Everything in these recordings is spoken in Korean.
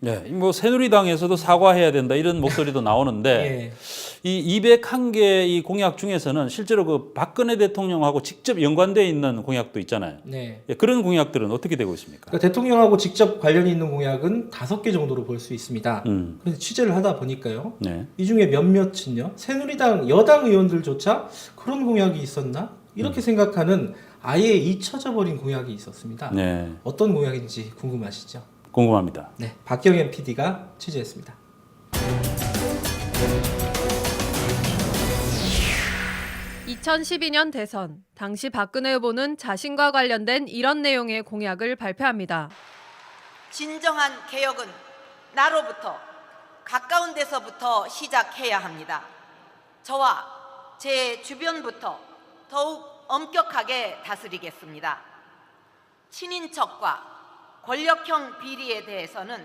네, 뭐 새누리당에서도 사과해야 된다 이런 목소리도 나오는데 예. 이 201개 이 공약 중에서는 실제로 그 박근혜 대통령하고 직접 연관되어 있는 공약도 있잖아요. 네. 예, 그런 공약들은 어떻게 되고 있습니까? 그러니까 대통령하고 직접 관련이 있는 공약은 5개 정도로 볼 수 있습니다. 그런데 취재를 하다 보니까요. 네. 이 중에 몇몇은요. 새누리당 여당 의원들조차 그런 공약이 있었나? 이렇게 생각하는 아예 잊혀져 버린 공약이 있었습니다. 네, 어떤 공약인지 궁금하시죠? 궁금합니다. 네, 박경현 PD가 취재했습니다. (2012년) 대선 당시 박근혜 후보는 자신과 관련된 이런 내용의 공약을 발표합니다. 진정한 개혁은 나로부터 가까운 데서부터 시작해야 합니다. 저와 제 주변부터 더욱 엄격하게 다스리겠습니다. 친인척과 권력형 비리에 대해서는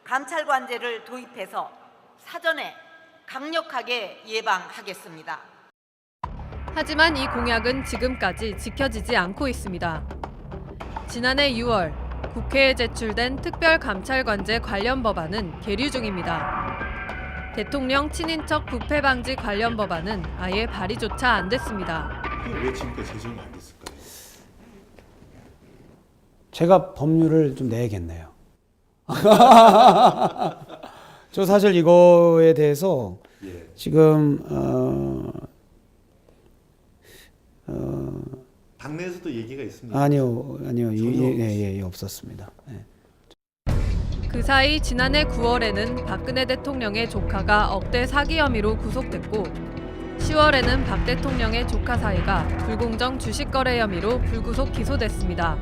감찰관제를 도입해서 사전에 강력하게 예방하겠습니다. 하지만 이 공약은 지금까지 지켜지지 않고 있습니다. 지난해 6월 국회에 제출된 특별감찰관제 관련 법안은 계류 중입니다. 대통령 친인척 부패 방지 관련 법안은 아예 발의조차 안 됐습니다. 왜 지금까지 제정이 안 됐을까요? 제가 법률을 좀 내야겠네요. 저 사실 이거에 대해서 예. 지금 당내에서도 얘기가 있습니다. 아니요, 전혀 예, 없었습니다. 예. 그 사이 지난해 9월에는 박근혜 대통령의 조카가 억대 사기 혐의로 구속됐고 10월에는 박 대통령의 조카 사이가 불공정 주식 거래 혐의로 불구속 기소됐습니다.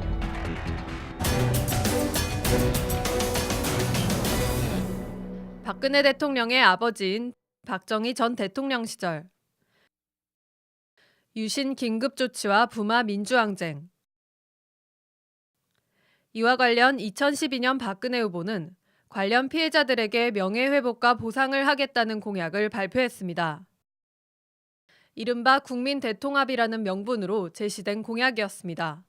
박근혜 대통령의 아버지인 박정희 전 대통령 시절 유신 긴급조치와 부마 민주항쟁. 이와 관련 2012년 박근혜 후보는 관련 피해자들에게 명예회복과 보상을 하겠다는 공약을 발표했습니다. 이른바 국민 대통합이라는 명분으로 제시된 공약이었습니다.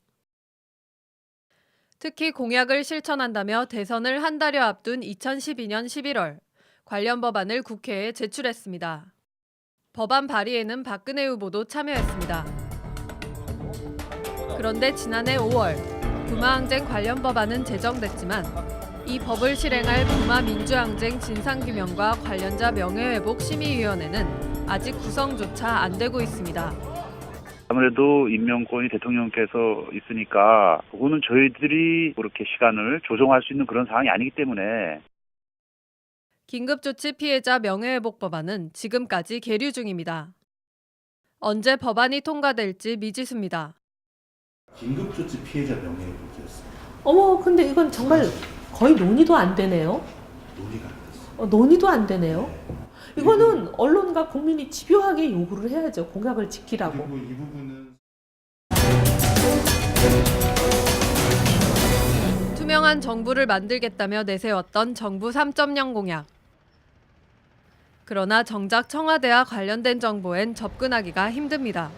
특히 공약을 실천한다며 대선을 한 달여 앞둔 2012년 11월 관련 법안을 국회에 제출했습니다. 법안 발의에는 박근혜 후보도 참여했습니다. 그런데 지난해 5월 부마항쟁 관련 법안은 제정됐지만 이 법을 실행할 부마민주항쟁 진상규명과 관련자 명예회복 심의위원회는 아직 구성조차 안 되고 있습니다. 아무래도 임명권이 대통령께서 있으니까 그거는 저희들이 그렇게 시간을 조정할 수 있는 그런 상황이 아니기 때문에 긴급조치 피해자 명예회복 법안은 지금까지 계류 중입니다. 언제 법안이 통과될지 미지수입니다. 긴급조치 피해자 명예회복이었습니다. 어머, 근데 이건 정말 거의 논의도 안 되네요. 논의가 안 됐어요. 논의도 안 되네요. 이거는 언론과 국민이 집요하게 요구를 해야죠. 공약을 지키라고. 그리고 이 부분은 투명한 정부를 만들겠다며 내세웠던 정부 3.0 공약. 그러나 정작 청와대와 관련된 정보엔 접근하기가 힘듭니다.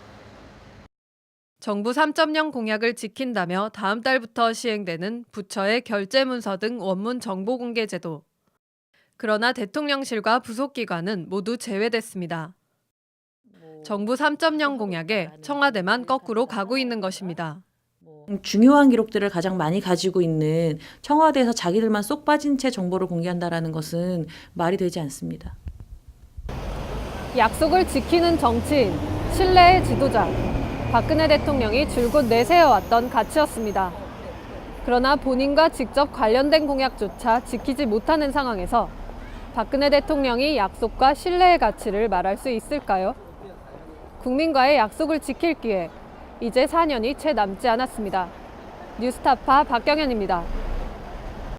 정부 3.0 공약을 지킨다며 다음 달부터 시행되는 부처의 결재문서 등 원문 정보 공개 제도. 그러나 대통령실과 부속기관은 모두 제외됐습니다. 정부 3.0 공약에 청와대만 거꾸로 가고 있는 것입니다. 중요한 기록들을 가장 많이 가지고 있는 청와대에서 자기들만 쏙 빠진 채 정보를 공개한다는 것은 말이 되지 않습니다. 약속을 지키는 정치인, 신뢰의 지도자. 박근혜 대통령이 줄곧 내세워왔던 가치였습니다. 그러나 본인과 직접 관련된 공약조차 지키지 못하는 상황에서 박근혜 대통령이 약속과 신뢰의 가치를 말할 수 있을까요? 국민과의 약속을 지킬 기회, 이제 4년이 채 남지 않았습니다. 뉴스타파 박경현입니다.